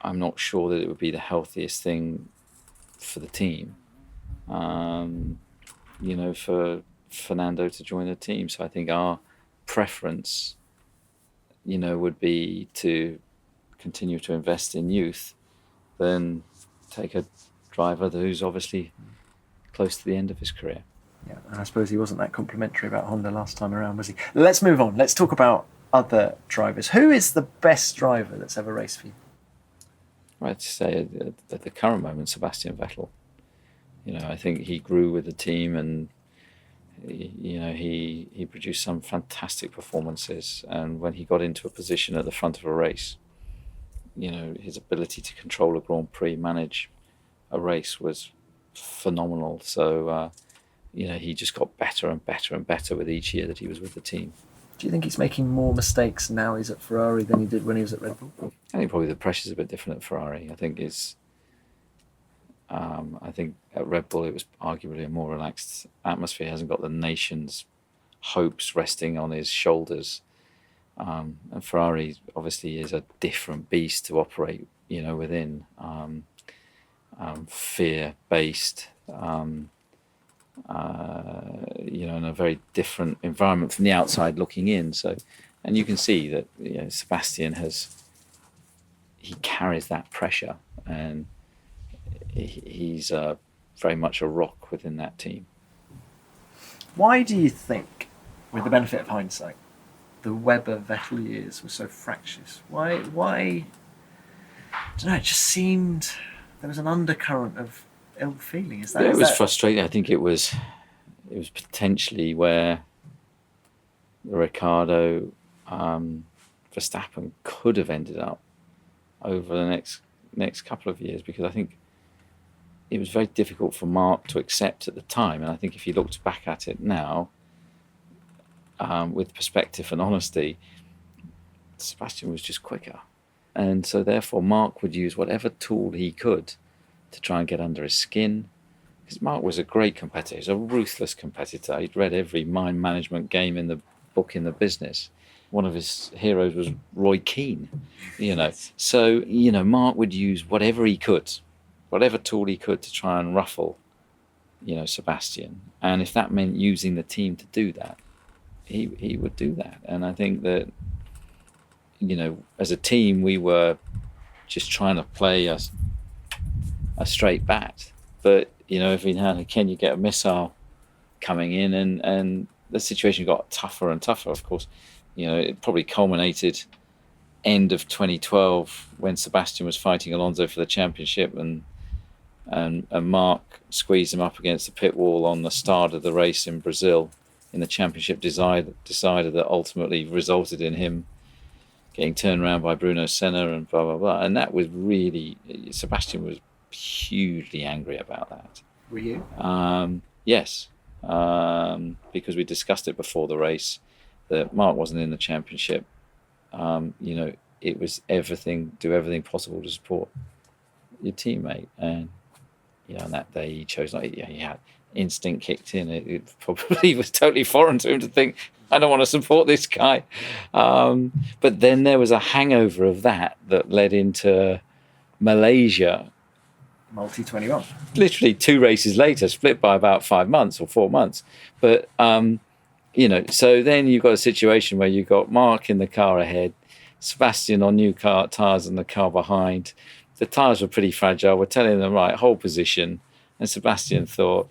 I'm not sure that it would be the healthiest thing for the team, for Fernando to join the team. So I think our preference, would be to continue to invest in youth, than take a driver who's obviously close to the end of his career. Yeah, and I suppose he wasn't that complimentary about Honda last time around, was he? Let's move on. Let's talk about other drivers. Who is the best driver that's ever raced for you? I'd say at the current moment, Sebastian Vettel. I think he grew with the team, and he produced some fantastic performances. And when he got into a position at the front of a race, his ability to control a Grand Prix, manage a race, was phenomenal. So, he just got better and better and better with each year that he was with the team. Do you think he's making more mistakes now he's at Ferrari than he did when he was at Red Bull? I think probably the pressure's a bit different at Ferrari. I think at Red Bull it was arguably a more relaxed atmosphere. He hasn't got the nation's hopes resting on his shoulders. And Ferrari obviously is a different beast to operate, within. Fear-based, in a very different environment from the outside looking in. So, and you can see that Sebastian has, he carries that pressure, and he's very much a rock within that team. Why do you think, with the benefit of hindsight, the Webber-Vettel years were so fractious? Why? I don't know. It just seemed there was an undercurrent of ill feeling. It was frustrating. I think it was potentially where Ricciardo, Verstappen could have ended up over the next couple of years, because I think it was very difficult for Mark to accept at the time. And I think if he looked back at it now, with perspective and honesty, Sebastian was just quicker. And so therefore Mark would use whatever tool he could to try and get under his skin. Because Mark was a great competitor. He's a ruthless competitor. He'd read every mind management game in the book in the business. One of his heroes was Roy Keane, So, Mark would use whatever he could, whatever tool he could, to try and ruffle, Sebastian. And if that meant using the team to do that, he would do that. And I think that, as a team, we were just trying to play a straight bat. But, every now and again you get a missile coming in, and the situation got tougher and tougher, of course. It probably culminated end of 2012 when Sebastian was fighting Alonso for the championship, and Mark squeezed him up against the pit wall on the start of the race in Brazil in the championship decider that ultimately resulted in him getting turned around by Bruno Senna and blah, blah, blah. And that was really... Sebastian was hugely angry about that. Were you? Yes. Because we discussed it before the race, that Mark wasn't in the championship. It was do everything possible to support your teammate. And, on that day he chose not... He had instinct kicked in. It probably was totally foreign to him to think, I don't want to support this guy. But then there was a hangover of that led into Malaysia. Multi-21. Literally 2 races later, split by about 5 months or 4 months. But, so then you've got a situation where you've got Mark in the car ahead, Sebastian on new tyres and the car behind. The tyres were pretty fragile. We're telling them, right, hold position. And Sebastian thought,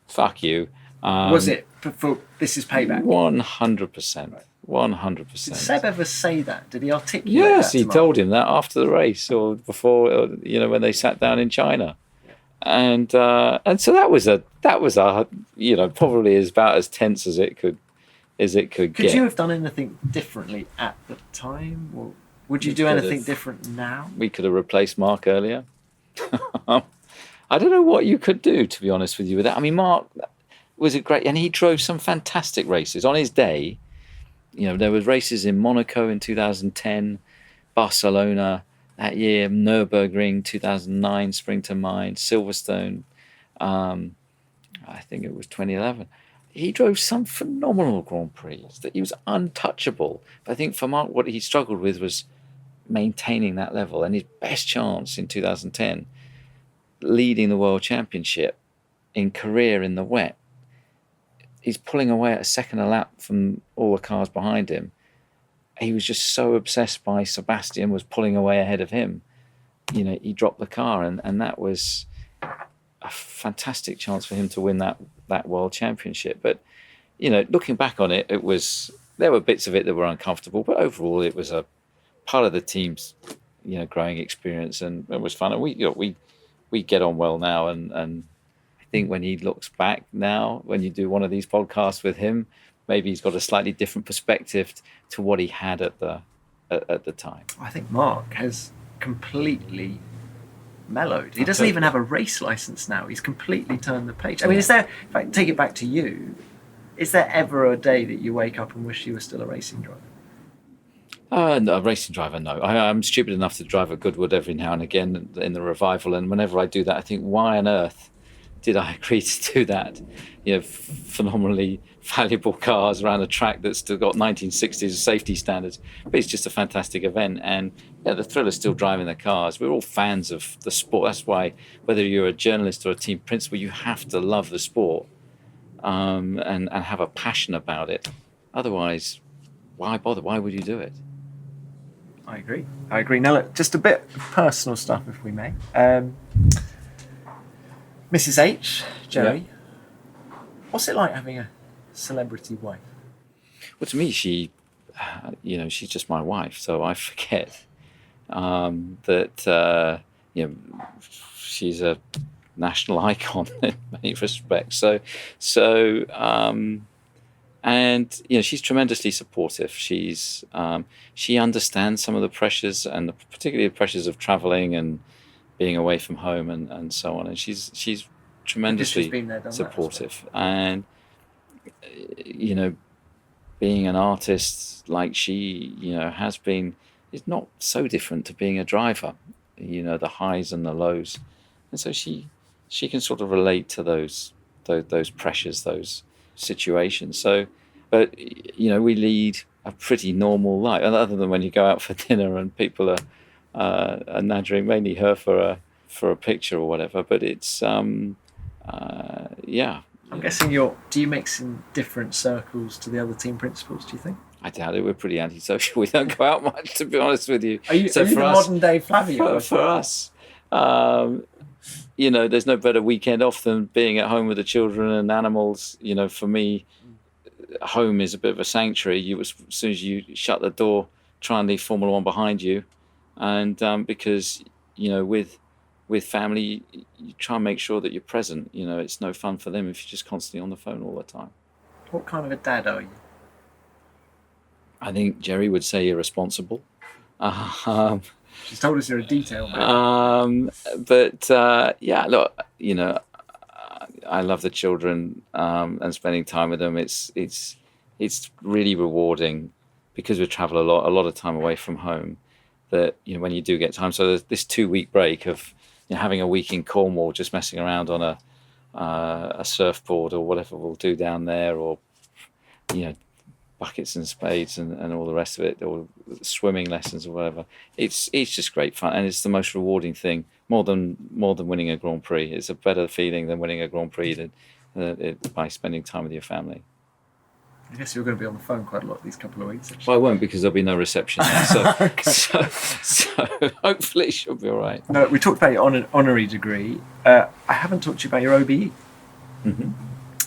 fuck you. Was it for this is payback? 100%. Right. 100%. Did Seb ever say that? Did he articulate Yes, that he told him that after the race or before, when they sat down in China. And so that was probably about as tense as it could get. Could you have done anything differently at the time? Or would you do anything different now? We could have replaced Mark earlier. I don't know what you could do, to be honest with you, with that. I mean, Mark was a great... And he drove some fantastic races. On his day, there was races in Monaco in 2010, Barcelona that year, Nürburgring 2009, Spring to Mind, Silverstone, I think it was 2011. He drove some phenomenal Grand Prix that he was untouchable. But I think for Mark, what he struggled with was maintaining that level. And his best chance in 2010, leading the World Championship in career in the wet, he's pulling away at a second a lap from all the cars behind him. He was just so obsessed by Sebastian was pulling away ahead of him. He dropped the car, and that was a fantastic chance for him to win that World Championship. But, looking back on it, there were bits of it that were uncomfortable, but overall it was a part of the team's, growing experience, and it was fun. And we get on well now, and I think when he looks back now, when you do one of these podcasts with him, maybe he's got a slightly different perspective to what he had at the time. I think Mark has completely mellowed. He doesn't even have a race license now. He's completely turned the page. I mean, if I take it back to you, is there ever a day that you wake up and wish you were still a racing driver? No, a racing driver, no. I'm stupid enough to drive a Goodwood every now and again in the revival, and whenever I do that, I think, why on earth did I agree to do that? Phenomenally valuable cars around a track that's still got 1960s safety standards, but it's just a fantastic event, and the thrill is still driving the cars. We're all fans of the sport. That's why, whether you're a journalist or a team principal, you have to love the sport and have a passion about it. Otherwise, why bother? Why would you do it? I agree. Now, look, just a bit of personal stuff, if we may. Mrs. H, Geri, what's it like having a celebrity wife? Well, to me, she's just my wife, so I forget that she's a national icon in many respects. And she's tremendously supportive. She understands some of the pressures, and particularly the pressures of traveling and being away from home and so on. And she's tremendously supportive. And being an artist like she has been is not so different to being a driver. The highs and the lows, and so she can sort of relate to those pressures, those situations. So, but we lead a pretty normal life, other than when you go out for dinner and people are nadgering mainly her for a picture or whatever. But it's I'm guessing do you mix in different circles to the other team principals, do you think? I doubt it. We're pretty antisocial. We don't go out much, to be honest with you. Are you the modern day Flavio? For us, there's no better weekend off than being at home with the children and animals. For me, home is a bit of a sanctuary. As soon as you shut the door, try and leave Formula One behind you. And because, with family, you try and make sure that you're present. It's no fun for them if you're just constantly on the phone all the time. What kind of a dad are you? I think Geri would say irresponsible. She's told us you're a detail man. Look, I love the children and spending time with them. It's really rewarding because we travel a lot of time away from home. That when you do get time, so there's this 2-week break of having a week in Cornwall, just messing around on a surfboard or whatever we'll do down there, or buckets and spades and all the rest of it, or swimming lessons or whatever. It's just great fun, and it's the most rewarding thing, more than winning a Grand Prix. It's a better feeling than winning a Grand Prix by spending time with your family. I guess you're going to be on the phone quite a lot these couple of weeks. Actually. Well, I won't, because there'll be no reception there, so, so hopefully it should be all right. No, we talked about your honorary degree. I haven't talked to you about your OBE. Mm-hmm.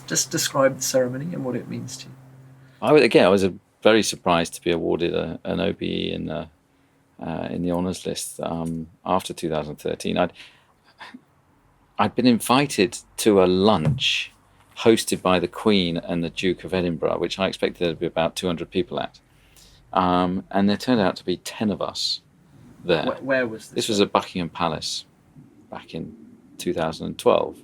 Just describe the ceremony and what it means to you. I was very surprised to be awarded an OBE in the honours list after 2013. I'd been invited to a lunch hosted by the Queen and the Duke of Edinburgh, which I expected there to be about 200 people at. And there turned out to be 10 of us there. Where was this? This was at Buckingham Palace back in 2012.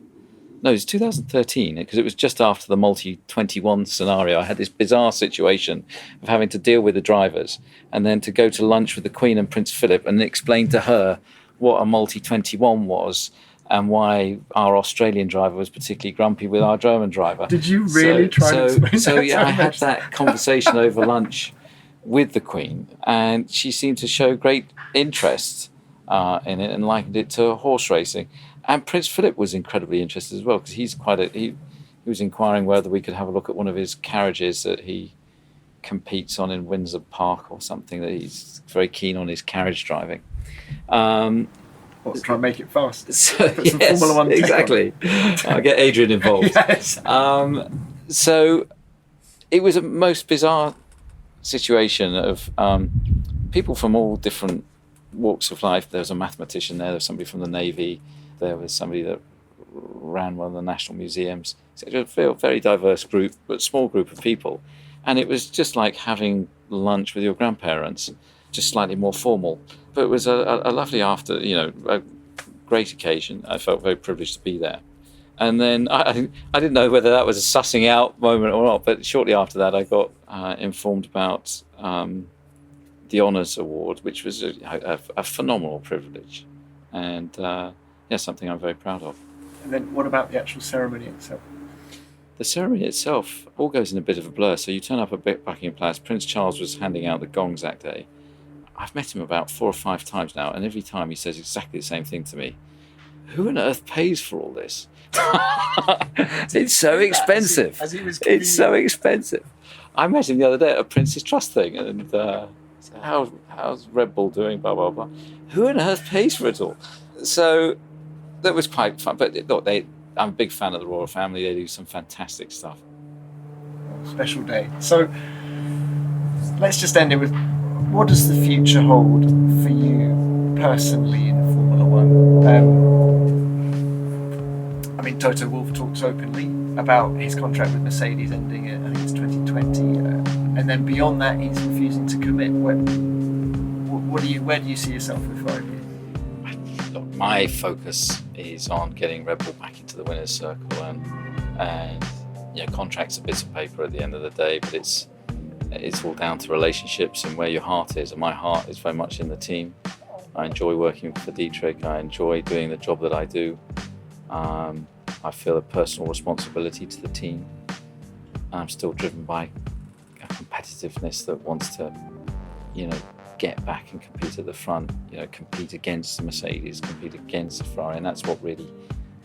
No, it was 2013, because it was just after the multi-21 scenario. I had this bizarre situation of having to deal with the drivers and then to go to lunch with the Queen and Prince Philip and explain to her what a multi-21 was and why our Australian driver was particularly grumpy with our German driver. Did you really try to explain that? So yeah, I had that conversation over lunch with the Queen, and she seemed to show great interest in it and likened it to horse racing. And Prince Philip was incredibly interested as well, because he was inquiring whether we could have a look at one of his carriages that he competes on in Windsor Park or something, that he's very keen on his carriage driving. Try and make it fast. Yes, Formula One exactly. I'll get Adrian involved. Yes. So it was a most bizarre situation of people from all different walks of life. There was a mathematician there was somebody from the Navy, there was somebody that ran one of the national museums. So it was a very diverse group, but small group of people. And it was just like having lunch with your grandparents, just slightly more formal. But it was a lovely a great occasion. I felt very privileged to be there. And then I didn't know whether that was a sussing out moment or not, but shortly after that I got informed about the Honours Award, which was a phenomenal privilege. And something I'm very proud of. And then what about the actual ceremony itself? The ceremony itself all goes in a bit of a blur. So you turn up at Buckingham Palace. Prince Charles was handing out the gongs that day. I've met him about 4 or 5 times now, and every time he says exactly the same thing to me. Who on earth pays for all this? It's so expensive. As he was it's so expensive. I met him the other day at a Prince's Trust thing, and So how's Red Bull doing? Blah, blah, blah. Who on earth pays for it all? So that was quite fun. But look, I'm a big fan of the royal family. They do some fantastic stuff. Special day. So let's just end it with, what does the future hold for you personally in Formula One? I mean, Toto Wolff talks openly about his contract with Mercedes ending at, I think it's 2020, and then beyond that, he's refusing to commit. Where do you see yourself in 5 years? Look, my focus is on getting Red Bull back into the winner's circle, and contracts are bits of paper at the end of the day, but it's all down to relationships and where your heart is. And my heart is very much in the team. I enjoy working for Dietrich. I enjoy doing the job that I do. I feel a personal responsibility to the team. I'm still driven by a competitiveness that wants to, get back and compete at the front, compete against the Mercedes, compete against the Ferrari. And that's what really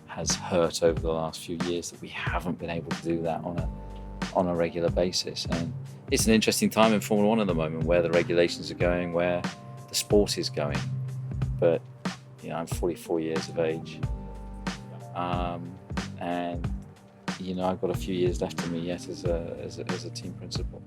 has hurt over the last few years, that we haven't been able to do that on a regular basis. And it's an interesting time in Formula One at the moment, where the regulations are going, where the sport is going. But I'm 44 years of age, and I've got a few years left of me yet as a team principal.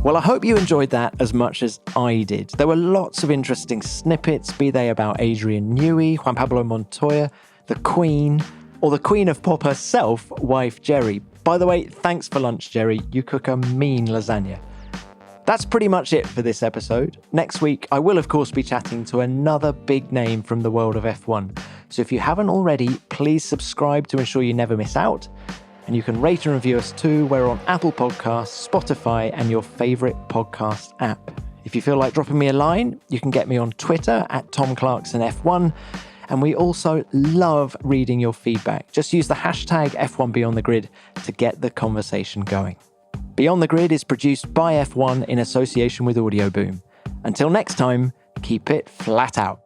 Well, I hope you enjoyed that as much as I did. There were lots of interesting snippets, be they about Adrian Newey, Juan Pablo Montoya, the Queen, or the Queen of Pop herself, wife Geri. By the way, thanks for lunch, Geri. You cook a mean lasagna. That's pretty much it for this episode. Next week, I will, of course, be chatting to another big name from the world of F1. So if you haven't already, please subscribe to ensure you never miss out. And you can rate and review us too. We're on Apple Podcasts, Spotify, and your favourite podcast app. If you feel like dropping me a line, you can get me on Twitter at TomClarksonF1. And we also love reading your feedback. Just use the hashtag F1BeyondTheGrid to get the conversation going. Beyond the Grid is produced by F1 in association with Audio Boom. Until next time, keep it flat out.